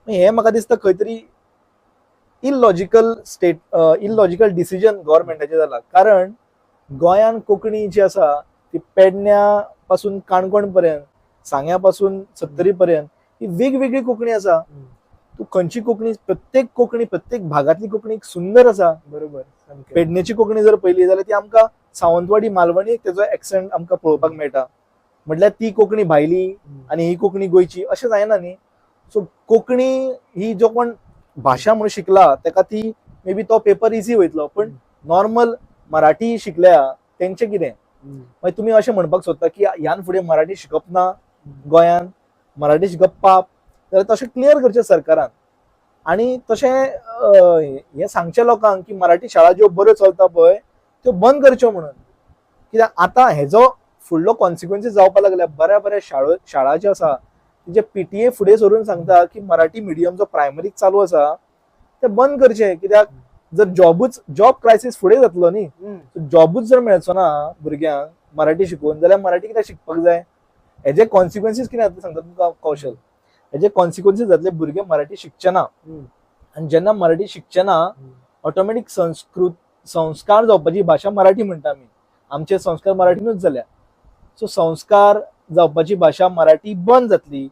हे म्हाका दिसता खंय तरी इलॉजिकल डिसिजन गव्हर्नमेंटाचे जाला. कारण गोंयान कोंकणी जी आसा ती पेडण्या पासून काणकोण पर्यंत, सांग्या पासून सत्तरी पर्यंत ही वेगवेगळी कोंकणी आसा. तू खंयची कोंकणी, प्रत्येक भागातली कोंकणी सुंदर आसा. बरोबर. पेडणेची कोंकणी जर पयली जाल्यार ती आमकां सावंतवाडी मालवणी तेजो एक्सेंट आमकां पळोवपाक मेळटा. म्हटल्यार ती कोंकणी भायली आणि ही कोंकणी गोंयची अशें जायना न्ही. सो कोंकणी ही जो कोण भाषा म्हणून शिकला तेका ती मे बी तो पेपर इझी वयतलो, पण नॉर्मल मराठी शिकल्या तेंचे कितें. मागीर तुमी अशें म्हणपाक सोदता की ह्यान फुडें मराठी शिकप ना गोंयान, मराठी शिकप पाप, जाल्यार तशें क्लियर करचें सरकारान. आणि तशें हे सांगचे लोकांक की मराठी शाळा ज्यो बऱ्यो चलता पळय त्यो बंद करच्यो म्हणून. कित्याक आतां हेजो फुडलो कॉन्सिक्वन्सीस जावपाक लागल्या. बऱ्या बऱ्या शाळा ज्यो आसा जे पीटीए फुडें सरून सांगता की मराठी मिडियम जो प्रायमरीक चालू आसा ते बंद करचे. कित्याक जर जॉब क्रायसीस फुडें जातलो न्ही, जॉबूच जर मेळचो ना भुरग्यांक मराठी शिकून, जाल्यार मराठी कित्याक शिकपाक जाय. हेजे कॉन्सिक्वन्सीस कितें जाता सांगता तुमकां कौशल. हेजे कॉन्सिक्वन्सीस जातले भुरगे मराठी शिकचे ना. आनी जेन्ना मराठी शिकचे ना ऑटोमॅटीक संस्कार जावपाची भाशा मराठी म्हणटा आमी. आमचे संस्कार मराठीनूच जाल्या. सो संस्कार जावपाची भाशा मराठी बंद जातली.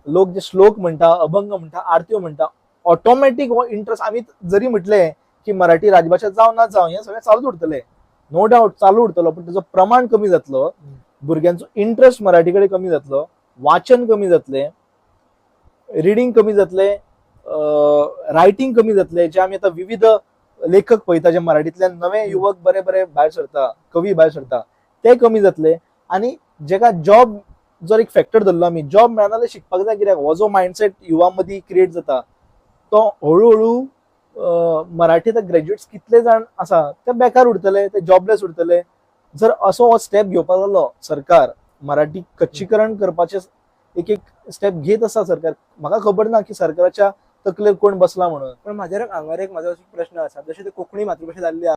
लोक जे श्लोक म्हणटा, अभंग म्हणटा, आरत्यो म्हणटा, ऑटोमॅटीक हो इंटरेस्ट आमी जरी म्हटले की मराठी राजभाषा जावं ना जावं हे सगळें चालूच उरतले, नो डाऊट चालू उरतलो. पण तेजो प्रमाण कमी जातलो, भुरग्यांचो इंटरेस्ट मराठी कडेन कमी जातलो, वाचन कमी जातले, रिडिंग कमी जातले, रायटिंग कमी जातले. जे आमी आतां विविध लेखक पळयता जे मराठींतल्यान नवे युवक बरे बरे भायर सरता, कवी भायर सरता, ते कमी जातले. आणि जेका जॉब जर एक फॅक्टर धरलो आमी, जॉब मेळना जाल्यार शिकपाक जाय. कित्याक हो जो मायंडसेट युवा मदीं क्रिएट जाता तो हळू मराठी ग्रॅज्युएट्स कितले जाण आसा ते बेकार उरतले, ते जॉबलेस उरतले. जर असो हो स्टेप घेवपाक लागलो सरकार, मराठी कच्चीकरण करपाचे एक स्टेप घेत आसा सरकार, म्हाका खबर ना की सरकाराच्या तकलेर कोण बसला म्हणून. पण हांगार एक म्हाजो प्रश्न आसा, जशें ती कोंकणी मातृभाषा जाल्ली